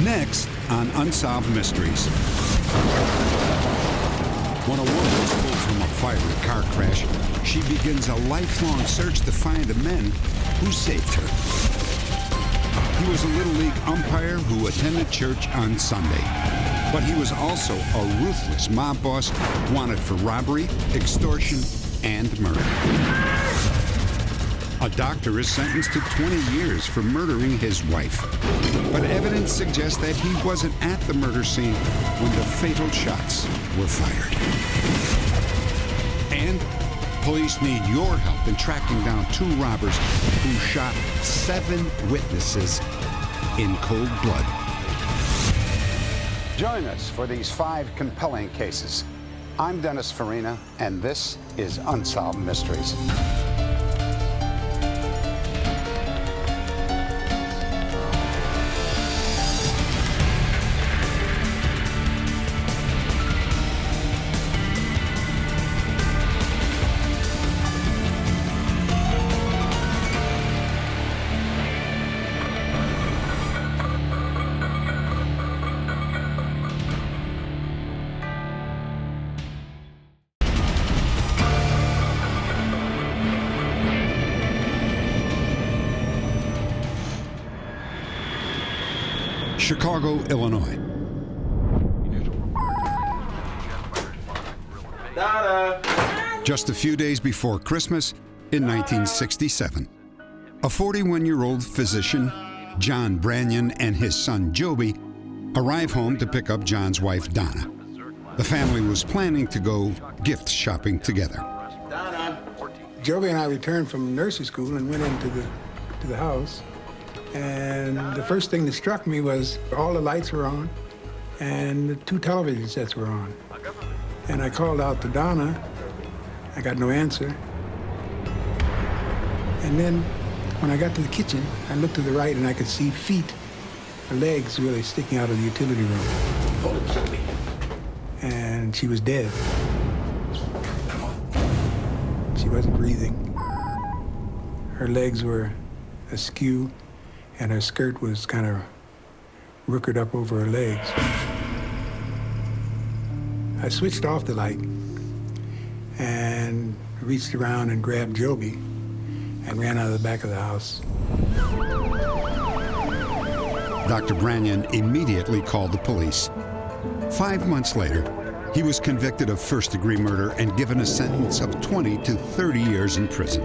Next on Unsolved Mysteries. When a woman is pulled from a fiery car crash, she begins a lifelong search to find the men who saved her. He was a Little League umpire who attended church on Sunday. But he was also a ruthless mob boss wanted for robbery, extortion, and murder. A doctor is sentenced to 20 years for murdering his wife. But evidence suggests that he wasn't at the murder scene when the fatal shots were fired. And police need your help in tracking down 2 robbers who shot 7 witnesses in cold blood. Join us for these 5 compelling cases. I'm Dennis Farina, and this is Unsolved Mysteries. Chicago, Illinois. Donna! Just a few days before Christmas in 1967, a 41-year-old physician, John Branyan, and his son Joby arrive home to pick up John's wife, Donna. The family was planning to go gift shopping together. Donna! Joby and I returned from nursery school and went into the house. And the first thing that struck me was all the lights were on and the 2 television sets were on. And I called out to Donna. I got no answer. And then when I got to the kitchen, I looked to the right and I could see feet, her legs really sticking out of the utility room. And she was dead. She wasn't breathing. Her legs were askew, and her skirt was kind of rookered up over her legs. I switched off the light and reached around and grabbed Joby and ran out of the back of the house. Dr. Branyan immediately called the police. 5 months later, he was convicted of first-degree murder and given a sentence of 20 to 30 years in prison.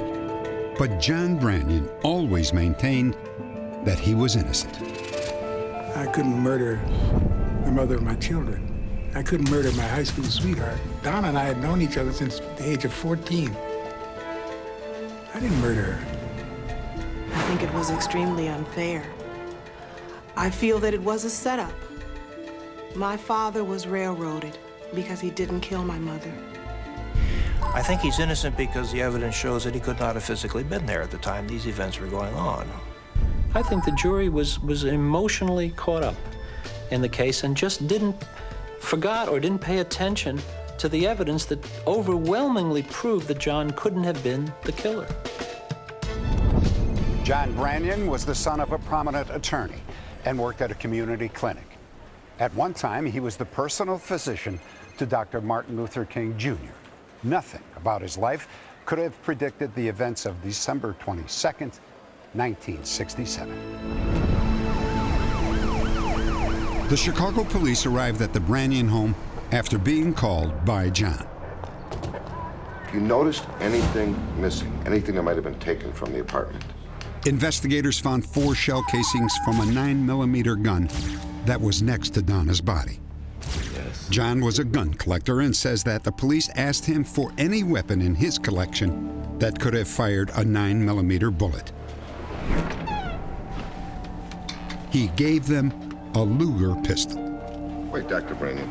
But John Branyan always maintained that he was innocent. I couldn't murder the mother of my children. I couldn't murder my high school sweetheart. Donna and I had known each other since the age of 14. I didn't murder her. I think it was extremely unfair. I feel that it was a setup. My father was railroaded because he didn't kill my mother. I think he's innocent because the evidence shows that he could not have physically been there at the time these events were going on. I think the jury was emotionally caught up in the case and just forgot or didn't pay attention to the evidence that overwhelmingly proved that John couldn't have been the killer. John Branyan was the son of a prominent attorney and worked at a community clinic. At one time, he was the personal physician to Dr. Martin Luther King Jr. Nothing about his life could have predicted the events of December 22nd, 1967. The Chicago police arrived at the Branyan home after being called by John. You noticed anything missing, anything that might have been taken from the apartment? Investigators found 4 shell casings from a 9mm gun that was next to Donna's body. Yes. John was a gun collector and says that the police asked him for any weapon in his collection that could have fired a 9mm bullet. He gave them a Luger pistol. Wait, Dr. Branyan.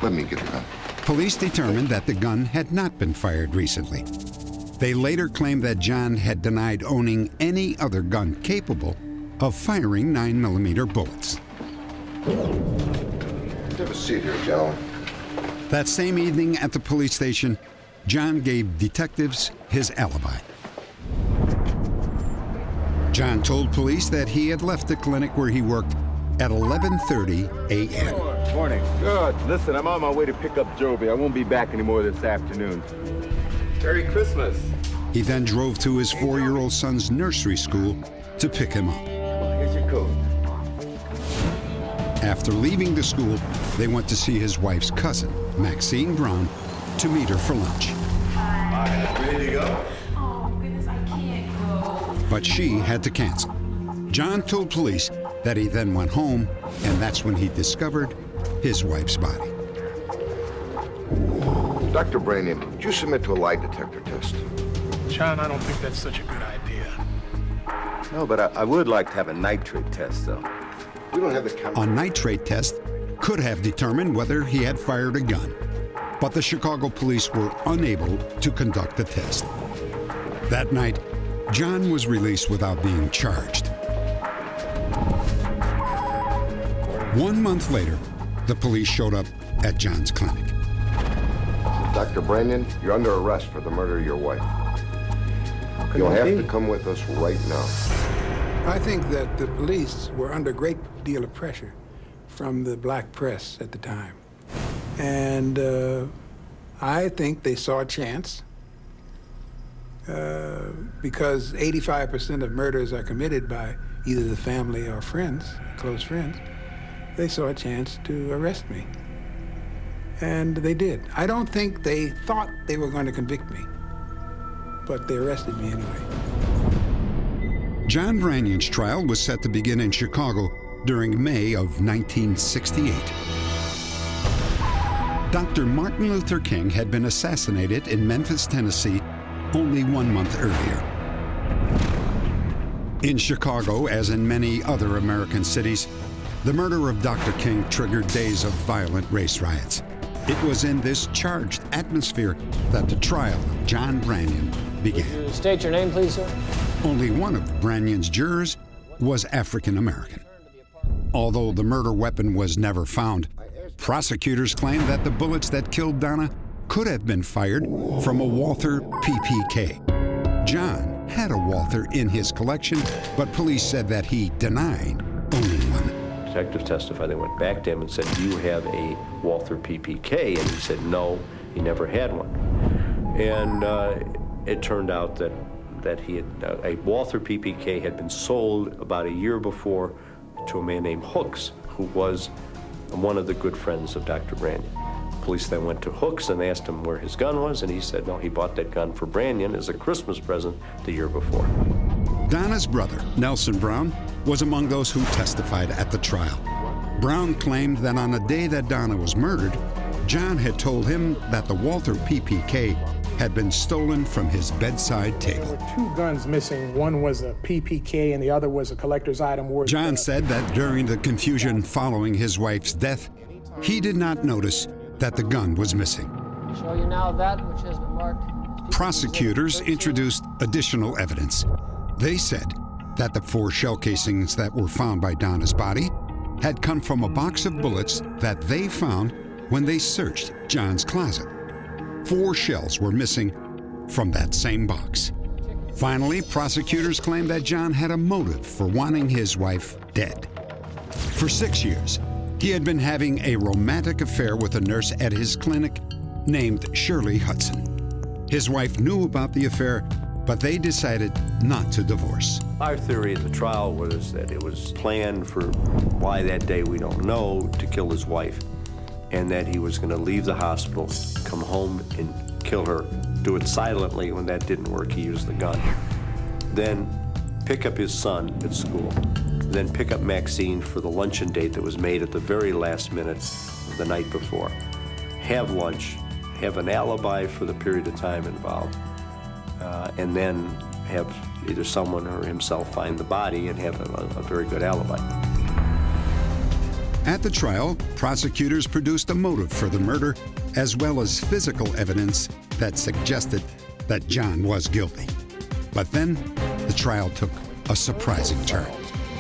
Let me get the gun. Police determined that the gun had not been fired recently. They later claimed that John had denied owning any other gun capable of firing 9mm bullets. Have a seat here, gentlemen. That same evening at the police station, John gave detectives his alibi. John told police that he had left the clinic where he worked at 11:30 a.m. Morning. Good. Listen, I'm on my way to pick up Joby. I won't be back anymore this afternoon. Merry Christmas. He then drove to his 4-year-old son's nursery school to pick him up. Well, here's your coat. After leaving the school, they went to see his wife's cousin, Maxine Brown, to meet her for lunch. Ready to go? Oh, goodness, I can't go. But she had to cancel. John told police that he then went home, and that's when he discovered his wife's body. Dr. Branion, did you submit to a lie detector test? John, I don't think that's such a good idea. No, but I would like to have a nitrate test, though. We don't have the chemical. A nitrate test could have determined whether he had fired a gun, but the Chicago police were unable to conduct the test. That night, John was released without being charged. 1 month later, the police showed up at John's clinic. Dr. Branion, you're under arrest for the murder of your wife. You'll have to come with us right now. I think that the police were under a great deal of pressure from the black press at the time. And I think they saw a chance because 85% of murders are committed by either the family or friends, close friends. They saw a chance to arrest me. And they did. I don't think they thought they were going to convict me, but they arrested me anyway. John Branion's trial was set to begin in Chicago during May of 1968. Dr. Martin Luther King had been assassinated in Memphis, Tennessee, only 1 month earlier. In Chicago, as in many other American cities, the murder of Dr. King triggered days of violent race riots. It was in this charged atmosphere that the trial of John Branion began. Would you state your name, please, sir? Only one of Branion's jurors was African American. Although the murder weapon was never found, prosecutors claimed that the bullets that killed Donna could have been fired from a Walther PPK. John had a Walther in his collection, but police said that he denied owning one. Detective testified. They went back to him and said, "Do you have a Walther PPK?" And he said, "No, he never had one." And it turned out that he had a Walther PPK had been sold about a year before to a man named Hooks, who was one of the good friends of Dr. Branion. Police then went to Hooks and asked him where his gun was, and he said, no, he bought that gun for Branion as a Christmas present the year before. Donna's brother, Nelson Brown, was among those who testified at the trial. Brown claimed that on the day that Donna was murdered, John had told him that the Walther PPK had been stolen from his bedside table. There were 2 guns missing. One was a PPK and the other was a collector's item worth. John said that during the confusion following his wife's death, he did not notice that the gun was missing. Show you now that which has been marked. Prosecutors introduced additional evidence. They said that the 4 shell casings that were found by Donna's body had come from a box of bullets that they found when they searched John's closet. 4 shells were missing from that same box. Finally, prosecutors claimed that John had a motive for wanting his wife dead. For 6 years, he had been having a romantic affair with a nurse at his clinic named Shirley Hudson. His wife knew about the affair, but they decided not to divorce. Our theory at the trial was that it was planned for why that day we don't know, to kill his wife, and that he was going to leave the hospital, come home and kill her, do it silently. When that didn't work, he used the gun. Then pick up his son at school, then pick up Maxine for the luncheon date that was made at the very last minute the night before. Have lunch, have an alibi for the period of time involved, and then have either someone or himself find the body and have a very good alibi. At the trial, prosecutors produced a motive for the murder, as well as physical evidence that suggested that John was guilty. But then, the trial took a surprising turn.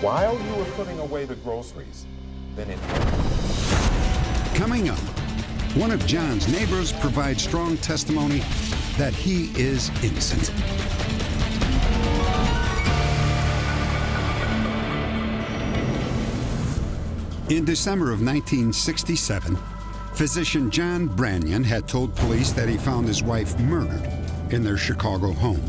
While you were putting away the groceries, then it Coming up, one of John's neighbors provides strong testimony that he is innocent. In December of 1967, physician John Branyan had told police that he found his wife murdered in their Chicago home.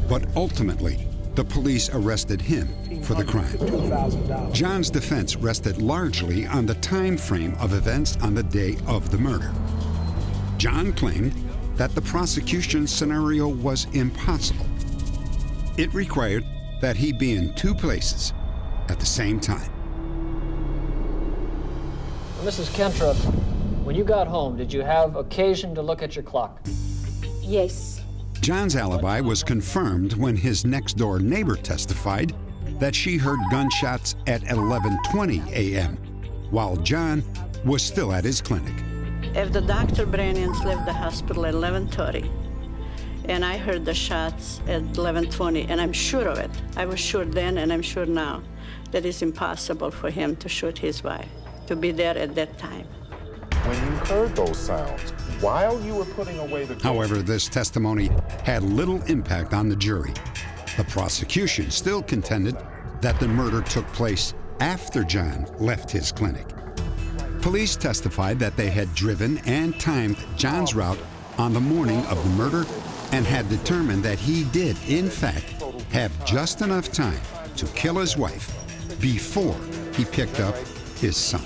But ultimately, the police arrested him for the crime. John's defense rested largely on the time frame of events on the day of the murder. John claimed that the prosecution's scenario was impossible. It required that he be in two places at the same time. Mrs. Kentrop, when you got home, did you have occasion to look at your clock? Yes. John's alibi was confirmed when his next-door neighbor testified that she heard gunshots at 11:20 a.m., while John was still at his clinic. If the Dr. Brannans left the hospital at 11:30, and I heard the shots at 11:20, and I'm sure of it. I was sure then, and I'm sure now, that it's impossible for him to shoot his wife, to be there at that time. When you heard those sounds, while you were putting away the... However, this testimony had little impact on the jury. The prosecution still contended that the murder took place after John left his clinic. Police testified that they had driven and timed John's route on the morning of the murder and had determined that he did, in fact, have just enough time to kill his wife before he picked up his son.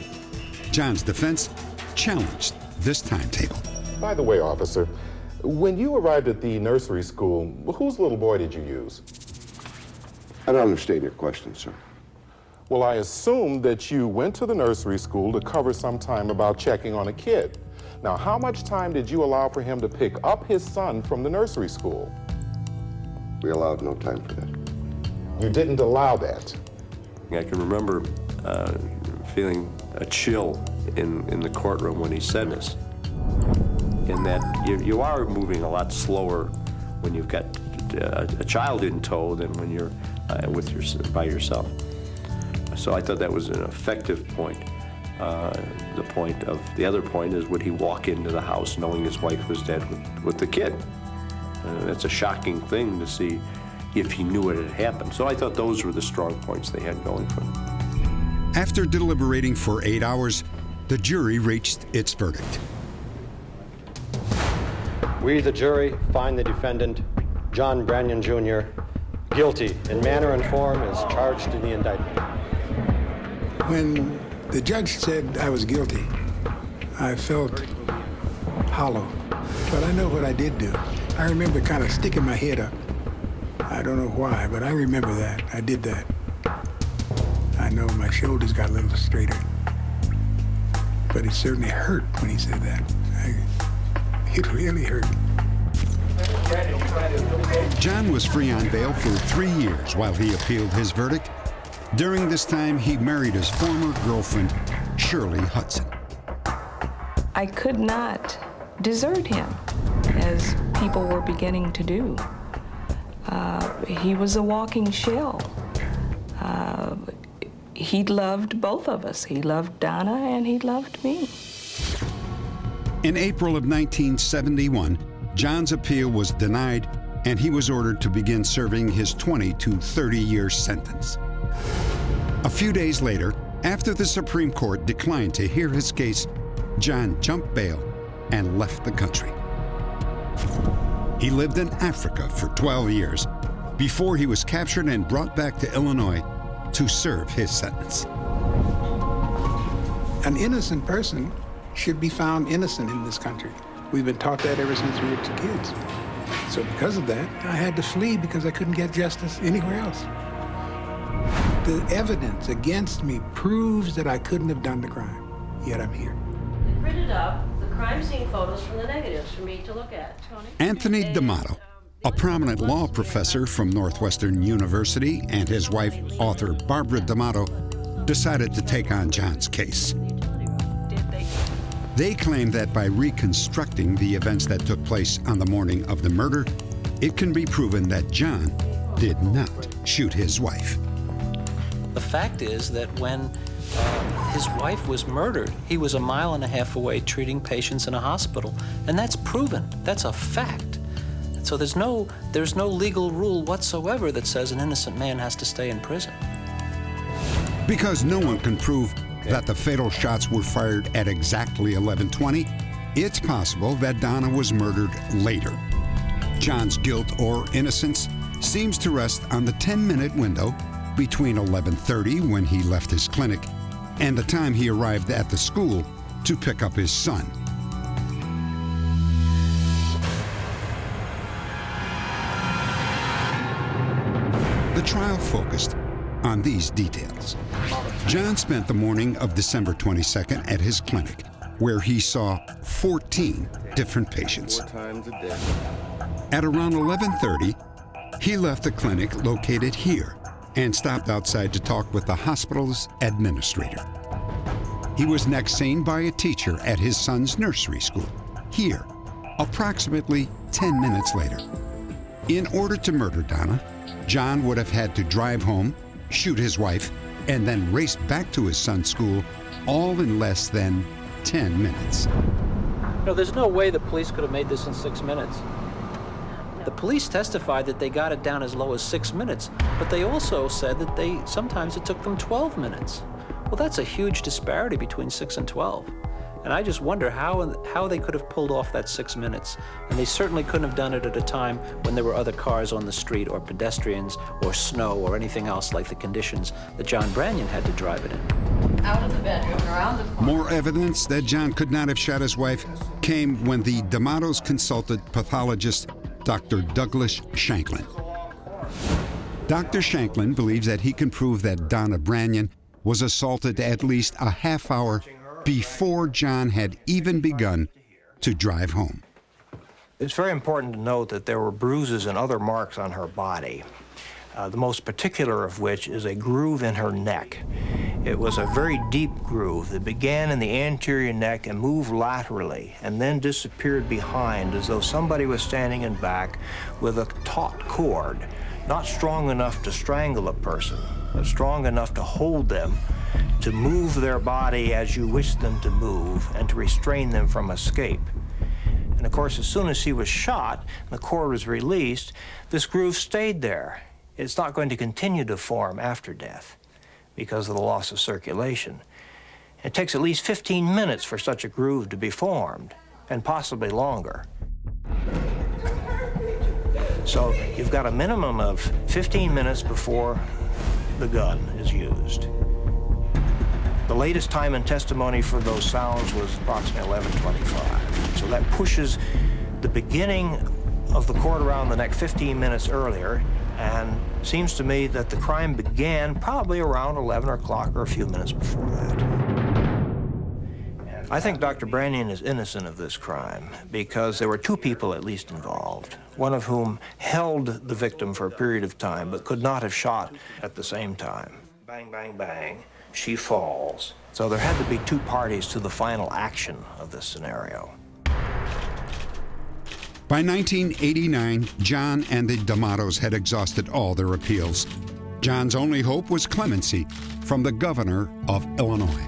John's defense challenged this timetable. By the way, officer, when you arrived at the nursery school, whose little boy did you use? I don't understand your question, sir. Well, I assume that you went to the nursery school to cover some time about checking on a kid. Now, how much time did you allow for him to pick up his son from the nursery school? We allowed no time for that. You didn't allow that? I can remember feeling a chill in the courtroom when he said this. In that you are moving a lot slower when you've got a child in tow than when you're by yourself. So I thought that was an effective point. The other point is, would he walk into the house knowing his wife was dead with the kid? That's a shocking thing to see if he knew it had happened. So I thought those were the strong points they had going for them. After deliberating for 8 hours, the jury reached its verdict. We, the jury, find the defendant, John Branyan, Jr., guilty in manner and form as charged in the indictment. When the judge said I was guilty, I felt hollow. But I know what I did do. I remember kind of sticking my head up. I don't know why, but I remember that. I did that. I know my shoulders got a little straighter. But it certainly hurt when he said that. It really hurt. John was free on bail for 3 years while he appealed his verdict. During this time, he married his former girlfriend, Shirley Hudson. I could not desert him, as people were beginning to do. He was a walking shell. He loved both of us. He loved Donna and he loved me. In April of 1971, John's appeal was denied and he was ordered to begin serving his 20 to 30-year sentence. A few days later, after the Supreme Court declined to hear his case, John jumped bail and left the country. He lived in Africa for 12 years before he was captured and brought back to Illinois to serve his sentence. An innocent person should be found innocent in this country. We've been taught that ever since we were kids. So because of that, I had to flee because I couldn't get justice anywhere else. The evidence against me proves that I couldn't have done the crime, yet I'm here. We printed up the crime scene photos from the negatives for me to look at. Tony? Anthony D'Amato, a prominent law professor from Northwestern University, and his wife, author Barbara D'Amato, decided to take on John's case. They claim that by reconstructing the events that took place on the morning of the murder, it can be proven that John did not shoot his wife. The fact is that when his wife was murdered, he was 1.5 miles away treating patients in a hospital, and that's proven. That's a fact. So there's no legal rule whatsoever that says an innocent man has to stay in prison. Because no one can prove that the fatal shots were fired at exactly 11:20, it's possible that Donna was murdered later. John's guilt or innocence seems to rest on the 10-minute window between 11:30, when he left his clinic, and the time he arrived at the school to pick up his son. The trial focused on these details. John spent the morning of December 22nd at his clinic, where he saw 14 different patients. 4 times a day. At around 11:30, he left the clinic located here and stopped outside to talk with the hospital's administrator. He was next seen by a teacher at his son's nursery school, here, approximately 10 minutes later. In order to murder Donna, John would have had to drive home, shoot his wife, and then race back to his son's school, all in less than 10 minutes. No, there's no way the police could have made this in 6 minutes. The police testified that they got it down as low as 6 minutes, but they also said that sometimes it took them 12 minutes. Well, that's a huge disparity between 6 and 12. And I just wonder how they could have pulled off that 6 minutes. And they certainly couldn't have done it at a time when there were other cars on the street or pedestrians or snow or anything else like the conditions that John Branyan had to drive it in. Out of the bedroom and around the corner. More evidence that John could not have shot his wife came when the D'Amatos consulted pathologist Dr. Douglas Shanklin. Dr. Shanklin believes that he can prove that Donna Branyan was assaulted at least a half hour before John had even begun to drive home. It's very important to note that there were bruises and other marks on her body, the most particular of which is a groove in her neck. It was a very deep groove that began in the anterior neck and moved laterally and then disappeared behind, as though somebody was standing in back with a taut cord, not strong enough to strangle a person, but strong enough to hold them, to move their body as you wish them to move, and to restrain them from escape. And of course, as soon as he was shot, the cord was released, this groove stayed there. It's not going to continue to form after death because of the loss of circulation. It takes at least 15 minutes for such a groove to be formed, and possibly longer. So you've got a minimum of 15 minutes before the gun is used. The latest time and testimony for those sounds was approximately 11:25. So that pushes the beginning of the cord around the neck 15 minutes earlier, and seems to me that the crime began probably around 11 o'clock or a few minutes before that. I think Dr. Branyan is innocent of this crime because there were 2 people at least involved, one of whom held the victim for a period of time but could not have shot at the same time. Bang, bang, bang. She falls. So there had to be 2 parties to the final action of this scenario. By 1989, John and the D'Amatos had exhausted all their appeals. John's only hope was clemency from the governor of Illinois.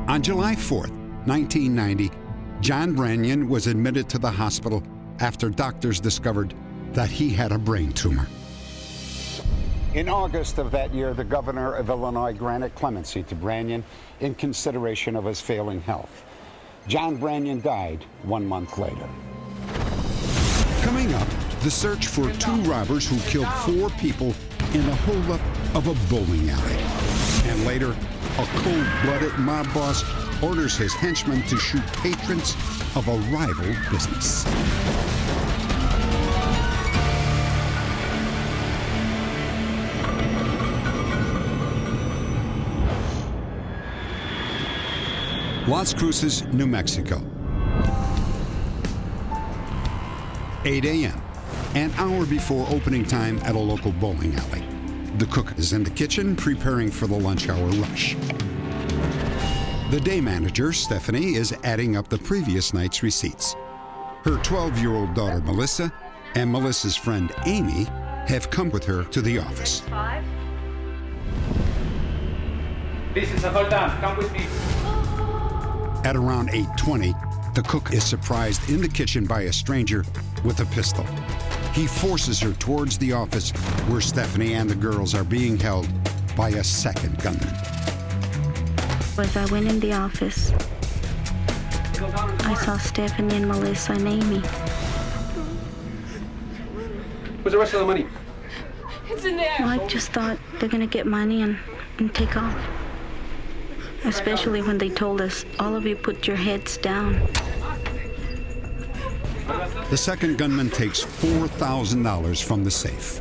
On July 4th, 1990, John Branyan was admitted to the hospital after doctors discovered that he had a brain tumor. In August of that year, the governor of Illinois granted clemency to Branyan in consideration of his failing health. John Branyan died 1 month later. Coming up, the search for 2 robbers who killed 4 people in the holdup of a bowling alley. And later, a cold-blooded mob boss orders his henchmen to shoot patrons of a rival business. Las Cruces, New Mexico. 8 a.m., an hour before opening time at a local bowling alley. The cook is in the kitchen preparing for the lunch hour rush. The day manager, Stephanie, is adding up the previous night's receipts. Her 12-year-old daughter, Melissa, and Melissa's friend, Amy, have come with her to the office. This is Sultan. Come with me. At around 8:20, the cook is surprised in the kitchen by a stranger with a pistol. He forces her towards the office where Stephanie and the girls are being held by a second gunman. As I went in the office, I saw Stephanie and Melissa and Amy. Where's the rest of the money? It's in there. Well, I just thought they're gonna get money and take off. Especially when they told us, all of you put your heads down. The second gunman takes $4,000 from the safe.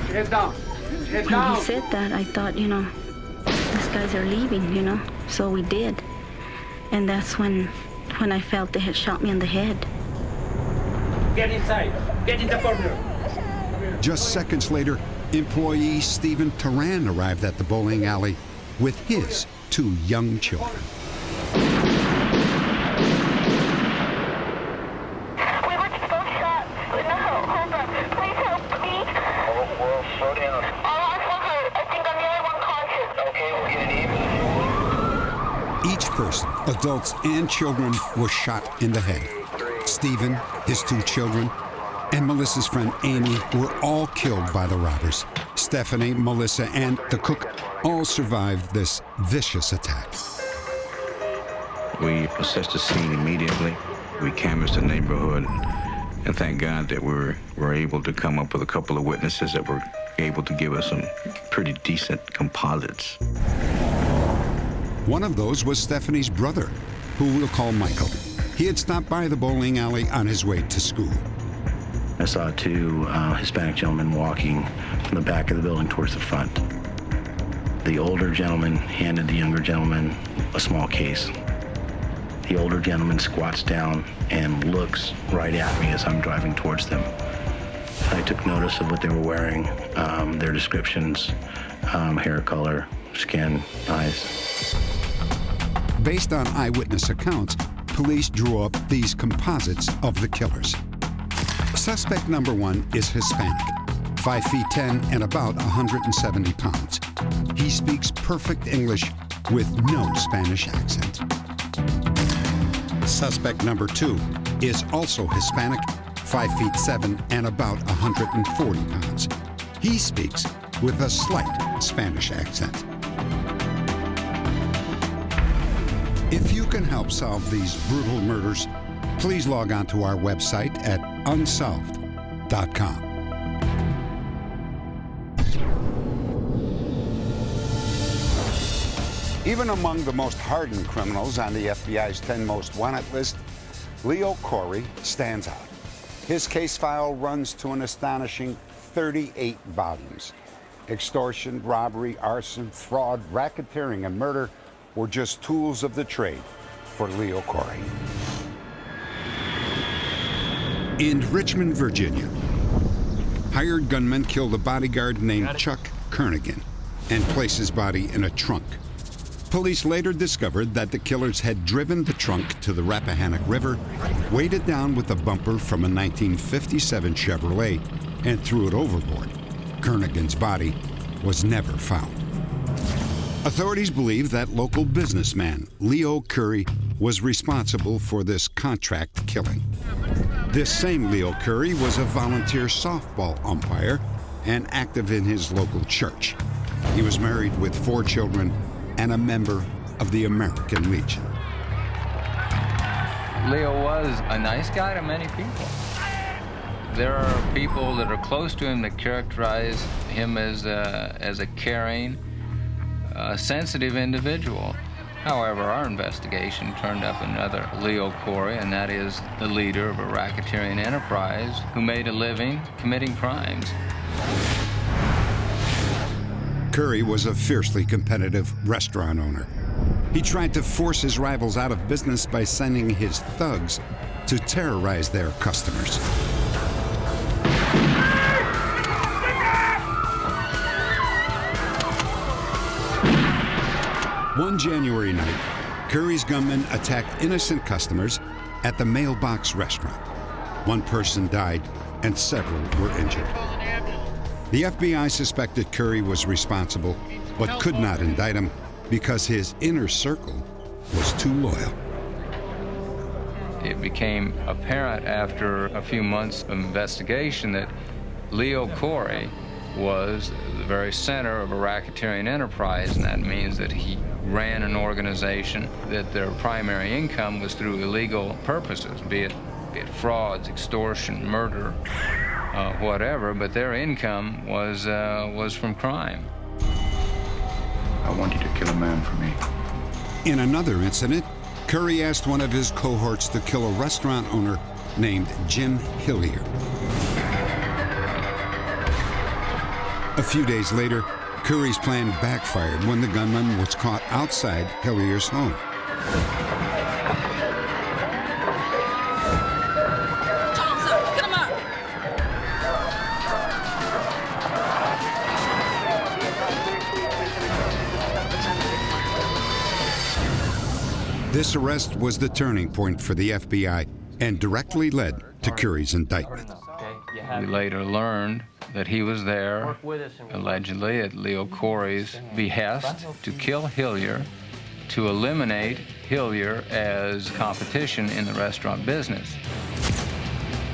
Heads down. Heads When down. he said that, I thought, these guys are leaving, So we did. And that's when I felt they had shot me in the head. Get inside. Get in the corner. Just seconds later, employee Stephen Turan arrived at the bowling alley with his 2 young children. Each person, adults and children, was shot in the head. Stephen, his 2 children, and Melissa's friend Amy were all killed by the robbers. Stephanie, Melissa, and the cook all survived this vicious attack. We assessed the scene immediately. We canvassed the neighborhood, and thank God that we were able to come up with a couple of witnesses that were able to give us some pretty decent composites. One of those was Stephanie's brother, who we'll call Michael. He had stopped by the bowling alley on his way to school. I saw 2 Hispanic gentlemen walking from the back of the building towards the front. The older gentleman handed the younger gentleman a small case. The older gentleman squats down and looks right at me as I'm driving towards them. I took notice of what they were wearing, their descriptions, hair color, skin, eyes. Based on eyewitness accounts, police drew up these composites of the killers. Suspect number 1 is Hispanic, 5 feet 10 and about 170 pounds. He speaks perfect English with no Spanish accent. Suspect number 2 is also Hispanic, 5 feet 7 and about 140 pounds. He speaks with a slight Spanish accent. If you can help solve these brutal murders, please log on to our website at unsolved.com. Even among the most hardened criminals on the FBI's 10 most wanted list, Leo Corey stands out. His case file runs to an astonishing 38 volumes. Extortion, robbery, arson, fraud, racketeering, and murder were just tools of the trade for Leo Corey. In Richmond, Virginia, hired gunmen killed a bodyguard named Chuck Kernigan and placed his body in a trunk. Police later discovered that the killers had driven the trunk to the Rappahannock River, weighed it down with a bumper from a 1957 Chevrolet, and threw it overboard. Kernigan's body was never found. Authorities believe that local businessman Leo Curry was responsible for this contract killing. This same Leo Curry was a volunteer softball umpire and active in his local church. He was married with 4 children and a member of the American Legion. Leo was a nice guy to many people. There are people that are close to him that characterize him as a caring, sensitive individual. However, our investigation turned up another Leo Corey, and that is the leader of a racketeering enterprise who made a living committing crimes. Curry was a fiercely competitive restaurant owner. He tried to force his rivals out of business by sending his thugs to terrorize their customers. One January night, Curry's gunmen attacked innocent customers at the Mailbox restaurant. 1 person died and several were injured. The FBI suspected Curry was responsible, but could not indict him because his inner circle was too loyal. It became apparent after a few months of investigation that Leo Corey was the very center of a racketeering enterprise, and that means that he ran an organization that their primary income was through illegal purposes, be it frauds, extortion, murder, whatever, but their income was from crime. I want you to kill a man for me. In another incident, Curry asked one of his cohorts to kill a restaurant owner named Jim Hillier. A few days later, Curry's plan backfired when the gunman was caught outside Hillier's home. Thompson, get him up! This arrest was the turning point for the FBI and directly led to Curry's indictment. We later learned that he was there, allegedly at Leo Corey's behest, to kill Hillier, to eliminate Hillier as competition in the restaurant business.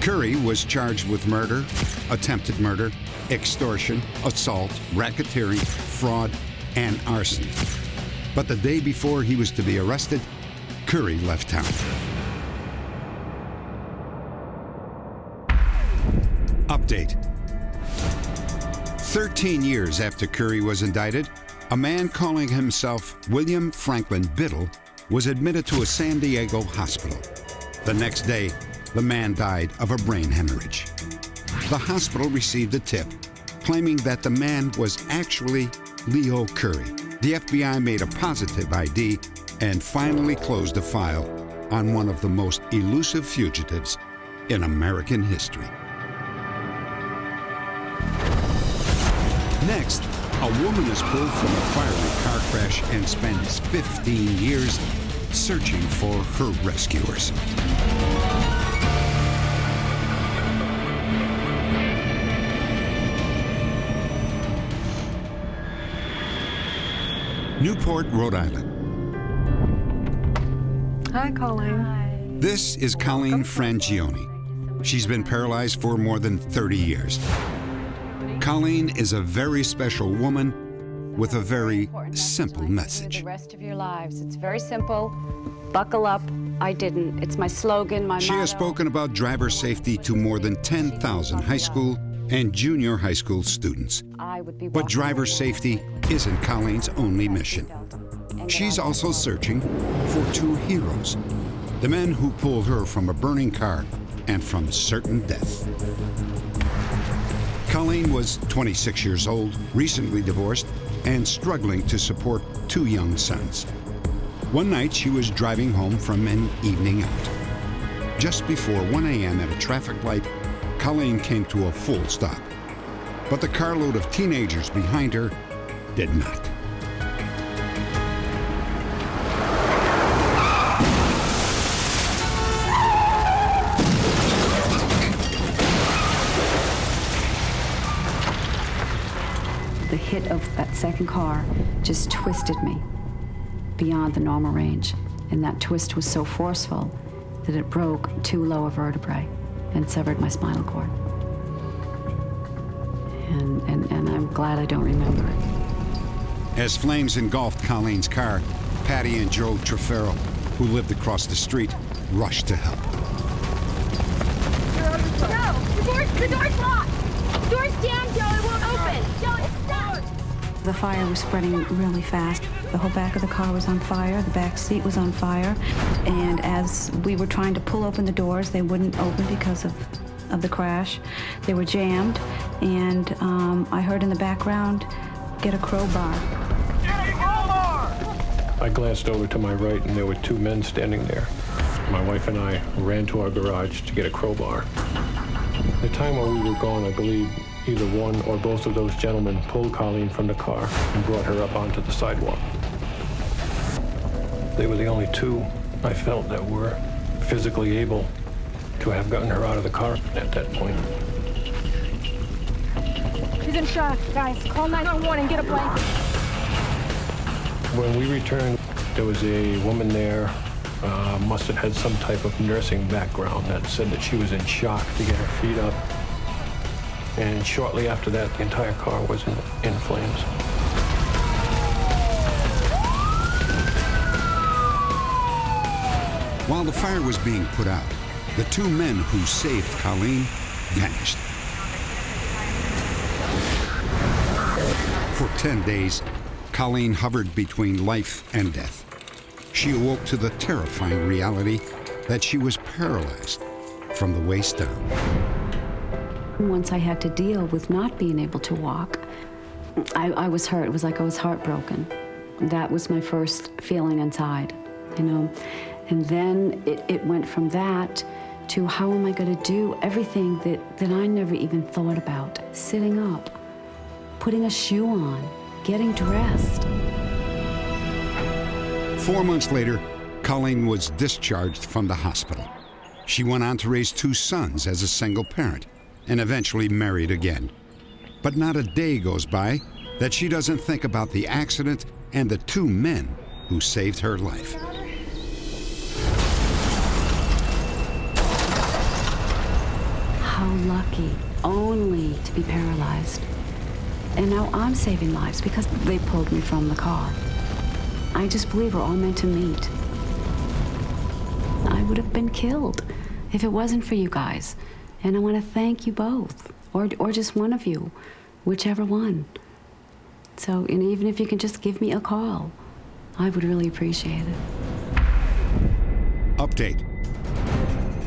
Curry was charged with murder, attempted murder, extortion, assault, racketeering, fraud, and arson. But the day before he was to be arrested, Curry left town. Update. 13 years after Curry was indicted, a man calling himself William Franklin Biddle was admitted to a San Diego hospital. The next day, the man died of a brain hemorrhage. The hospital received a tip claiming that the man was actually Leo Curry. The FBI made a positive ID and finally closed a file on one of the most elusive fugitives in American history. Next, a woman is pulled from a fiery car crash and spends 15 years searching for her rescuers. Newport, Rhode Island. Hi, Colleen. This is Colleen Frangione. She's been paralyzed for more than 30 years. Colleen is a very special woman with a very simple message. The rest of your lives. It's very simple. Buckle up. I didn't. It's my slogan, my She motto. has spoken about driver safety to more than 10,000 high school and junior high school students. But driver safety isn't Colleen's only mission. She's also searching for two heroes, the men who pulled her from a burning car and from certain death. Colleen was 26 years old, recently divorced, and struggling to support two young sons. One night, she was driving home from an evening out. Just before 1 a.m. at a traffic light, Colleen came to a full stop. But the carload of teenagers behind her did not. The hit of that second car just twisted me beyond the normal range. And that twist was so forceful that it broke two lower vertebrae and severed my spinal cord. And I'm glad I don't remember it. As flames engulfed Colleen's car, Patty and Joe Trefero, who lived across the street, rushed to help. No! The door's locked! The door's jammed, Joe! It won't open! Joe, it's stuck! The fire was spreading really fast. The whole back of the car was on fire. The back seat was on fire. And as we were trying to pull open the doors, they wouldn't open because of the crash. They were jammed. And I heard in the background, get a crowbar. I glanced over to my right, and there were two men standing there. My wife and I ran to our garage to get a crowbar. The time while we were gone, I believe either one or both of those gentlemen pulled Colleen from the car and brought her up onto the sidewalk. They were the only two I felt that were physically able to have gotten her out of the car at that point. She's in shock. Guys, call 911 and get a blanket. When we returned, there was a woman there, must have had some type of nursing background, that said that she was in shock to get her feet up. And shortly after that, the entire car was in flames. While the fire was being put out, the two men who saved Colleen vanished. For 10 days, Colleen hovered between life and death. She awoke to the terrifying reality that she was paralyzed from the waist down. Once I had to deal with not being able to walk, I was hurt. It was like I was heartbroken. That was my first feeling inside, you know. And then it went from that to how am I going to do everything that I never even thought about. Sitting up, putting a shoe on, getting dressed. 4 months later, Colleen was discharged from the hospital. She went on to raise 2 sons as a single parent and eventually married again. But not a day goes by that she doesn't think about the accident and the 2 men who saved her life. How lucky only to be paralyzed. And now I'm saving lives because they pulled me from the car. I just believe we're all meant to meet. I would have been killed if it wasn't for you guys. And I want to thank you both, or just one of you, whichever one. So, and even if you can just give me a call, I would really appreciate it. Update.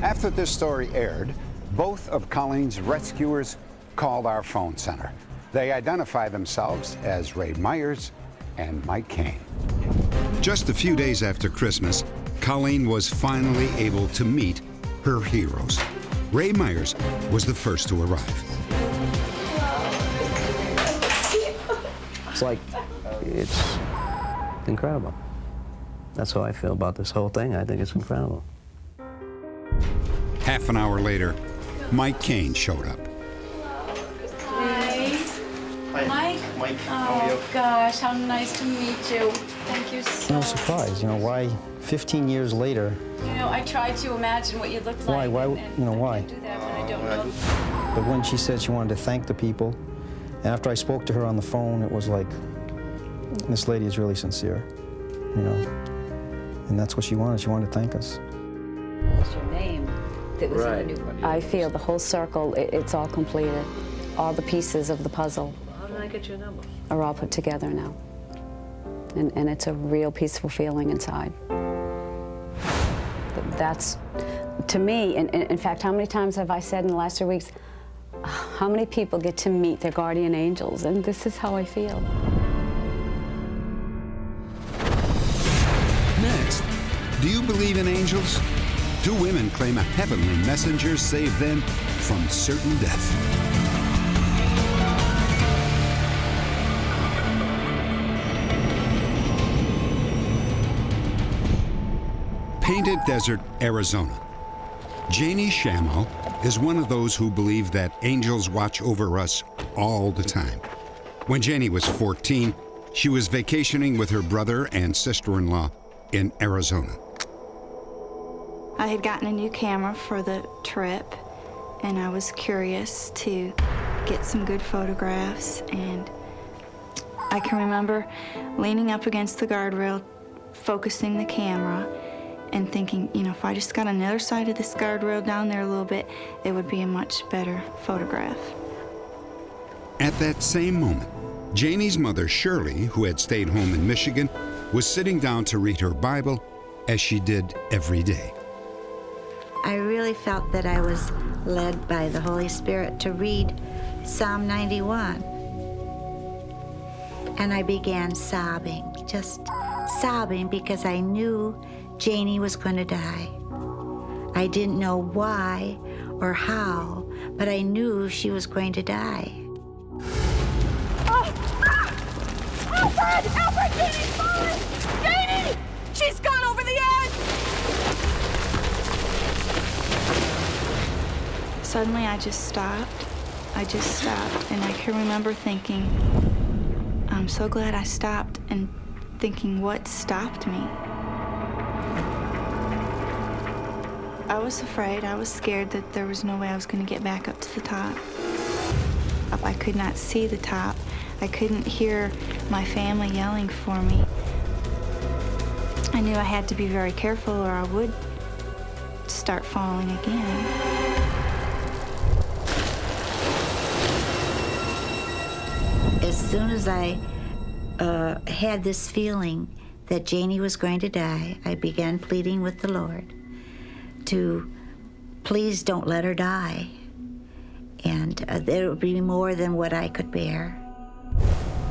After this story aired, both of Colleen's rescuers called our phone center. They identify themselves as Ray Myers and Mike Kane. Just a few days after Christmas, Colleen was finally able to meet her heroes. Ray Myers was the first to arrive. It's incredible. That's how I feel about this whole thing. I think it's incredible. Half an hour later, Mike Kane showed up. Hi. Mike? Mike, oh, gosh, how nice to meet you. Thank you so No much. surprise, why 15 years later, I tried to imagine what you looked like. why, why? I do that when I don't know. But when she said she wanted to thank the people, after I spoke to her on the phone, it was like, this lady is really sincere, and that's what she wanted. She wanted to thank us. What's your name? That was in the new. I feel the whole circle, it's all completed. All the pieces of the puzzle How did I get your number? are all put together now. And it's a real peaceful feeling inside. That's, to me, and in fact, how many times have I said in the last 2 weeks, how many people get to meet their guardian angels? And this is how I feel. Next, do you believe in angels? 2 women claim a heavenly messenger saved them from certain death. Painted Desert, Arizona. Janie Shammo is one of those who believe that angels watch over us all the time. When Janie was 14, she was vacationing with her brother and sister-in-law in Arizona. I had gotten a new camera for the trip, and I was curious to get some good photographs, and I can remember leaning up against the guardrail, focusing the camera, and thinking, if I just got on the other side of this guardrail down there a little bit, it would be a much better photograph. At that same moment, Janie's mother, Shirley, who had stayed home in Michigan, was sitting down to read her Bible as she did every day. I really felt that I was led by the Holy Spirit to read Psalm 91. And I began sobbing, just sobbing, because I knew Janie was going to die. I didn't know why or how, but I knew she was going to die. Alfred! Alfred! Janie's falling! Janie! She's gone over the edge! Suddenly, I just stopped. And I can remember thinking, I'm so glad I stopped, and thinking, what stopped me? I was afraid. I was scared that there was no way I was going to get back up to the top. I could not see the top. I couldn't hear my family yelling for me. I knew I had to be very careful or I would start falling again. As soon as I had this feeling that Janie was going to die, I began pleading with the Lord to please don't let her die. And there would be more than what I could bear.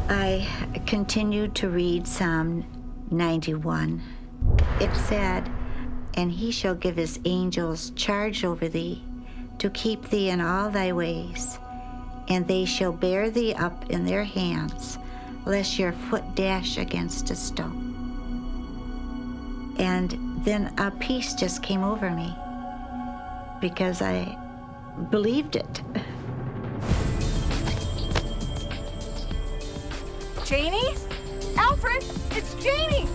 I continued to read Psalm 91. It said, "And he shall give his angels charge over thee, to keep thee in all thy ways. And they shall bear thee up in their hands, lest your foot dash against a stone." And then a peace just came over me, because I believed it. Janie? Alfred, it's Janie!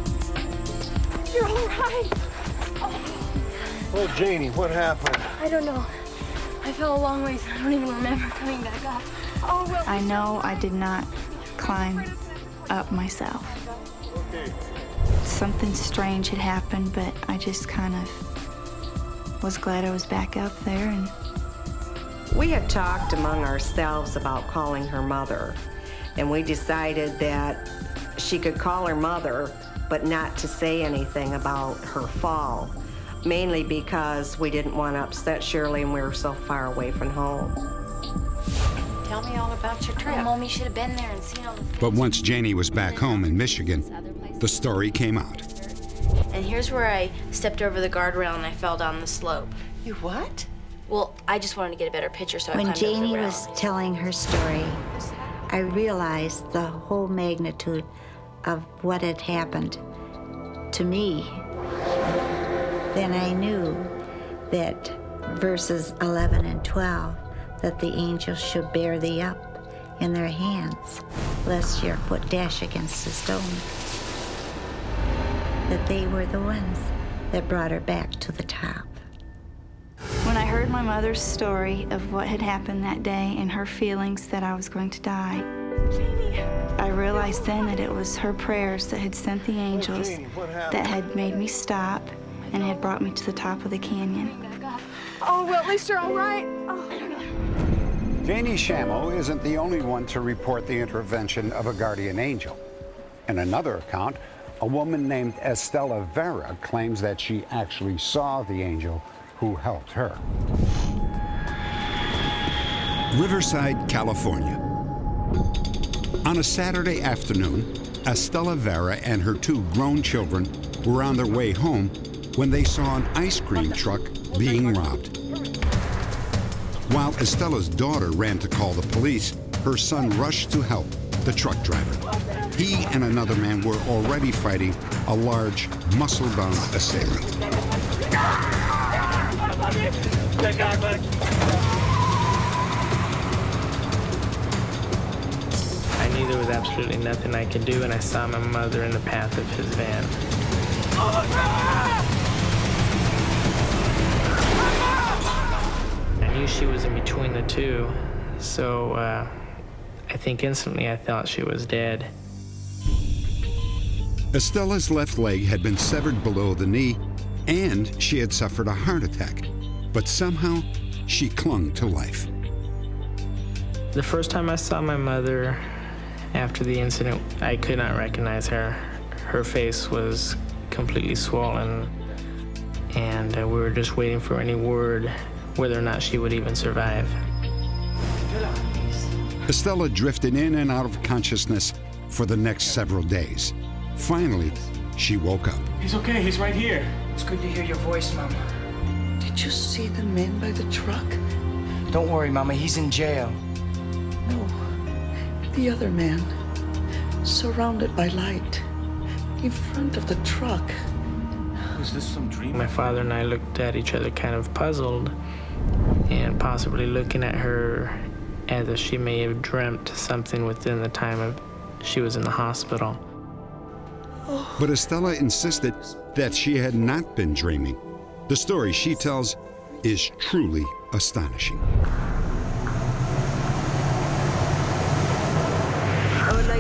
You're all right. Oh, Janie, what happened? I don't know. I fell a long ways. I don't even remember coming back up. Oh, well. I know I did not climb up myself. Something strange had happened, but I just kind of was glad I was back up there. And we had talked among ourselves about calling her mother, and we decided that she could call her mother, but not to say anything about her fall, mainly because we didn't want to upset Shirley and we were so far away from home. Tell me all about your trip. Well, Mommy should have been there and seen all the things. But once Janie was back home in Michigan, the story came out. And here's where I stepped over the guardrail and I fell down the slope. You what? Well, I just wanted to get a better picture, so I When climbed over the Janie rail. was telling her story, I realized the whole magnitude of what had happened to me. Then I knew that verses 11 and 12, that the angels should bear thee up in their hands, lest your foot dash against a stone. That they were the ones that brought her back to the top. when I heard my mother's story of what had happened that day and her feelings that I was going to die, I realized then that it was her prayers that had sent the angels that had made me stop and had brought me to the top of the canyon. Oh, well, at least you're all right. Oh. Janie Shamo isn't the only one to report the intervention of a guardian angel. In another account, a woman named Estella Vera claims that she actually saw the angel who helped her. Riverside, California. On a Saturday afternoon, Estella Vera and her two grown children were on their way home when they saw an ice cream truck being robbed. While Estella's daughter ran to call the police, her son rushed to help the truck driver. He and another man were already fighting a large, muscle-bound assailant. I knew there was absolutely nothing I could do, and I saw my mother in the path of his van. I knew she was in between the two, so I think instantly I thought she was dead. Estella's left leg had been severed below the knee, and she had suffered a heart attack. But somehow, she clung to life. The first time I saw my mother after the incident, I could not recognize her. Her face was completely swollen, and we were just waiting for any word whether or not she would even survive. Estella drifted in and out of consciousness for the next several days. Finally, she woke up. He's okay, he's right here. It's good to hear your voice, Mama. Did you see the man by the truck? Don't worry, Mama, he's in jail. No, the other man, surrounded by light, in front of the truck. Was this some dream? My father and I looked at each other kind of puzzled, and possibly looking at her as if she may have dreamt something within the time of she was in the hospital. But Estella insisted that she had not been dreaming. The story she tells is truly astonishing.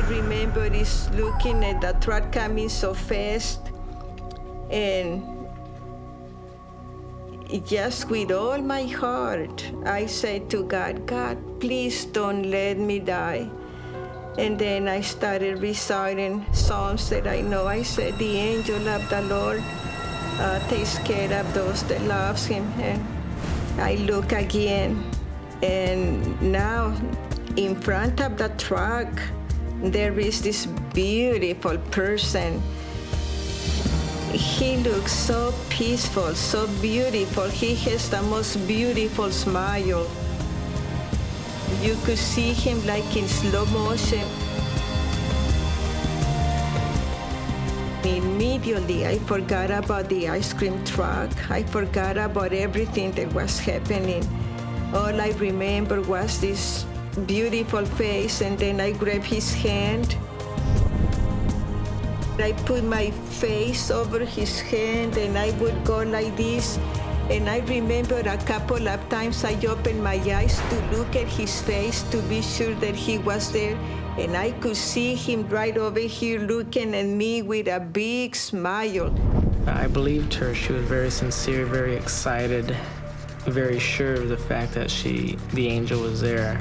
remember is looking at the truck coming so fast, and just with all my heart, I said to God, God, please don't let me die. And then I started reciting Psalms that I know. I said, the angel of the Lord takes care of those that loves him. And I look again, and now in front of the truck, there is this beautiful person. He looks so peaceful, so beautiful. He has the most beautiful smile. You could see him like in slow motion. Immediately, I forgot about the ice cream truck. I forgot about everything that was happening. All I remember was this beautiful face, and then I grabbed his hand. I put my face over his hand, and I would go like this. And I remember a couple of times I opened my eyes to look at his face to be sure that he was there. And I could see him right over here looking at me with a big smile. I believed her. She was very sincere, very excited, very sure of the fact that the angel was there.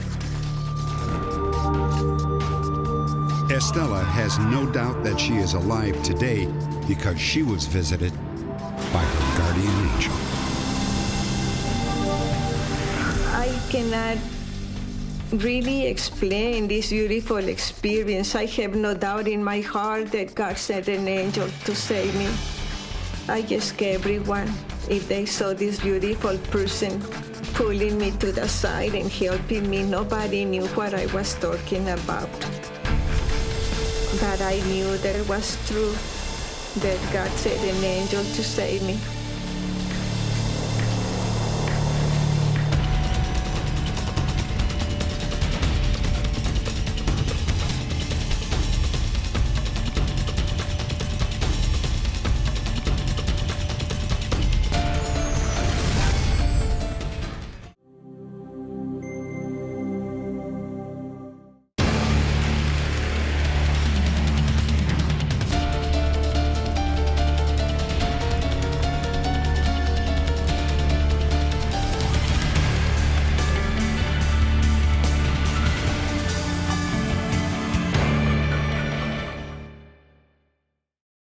Estella has no doubt that she is alive today because she was visited by her guardian angel. I cannot really explain this beautiful experience. I have no doubt in my heart that God sent an angel to save me. I ask everyone, if they saw this beautiful person pulling me to the side and helping me, nobody knew what I was talking about. But I knew that it was true, that God sent an angel to save me.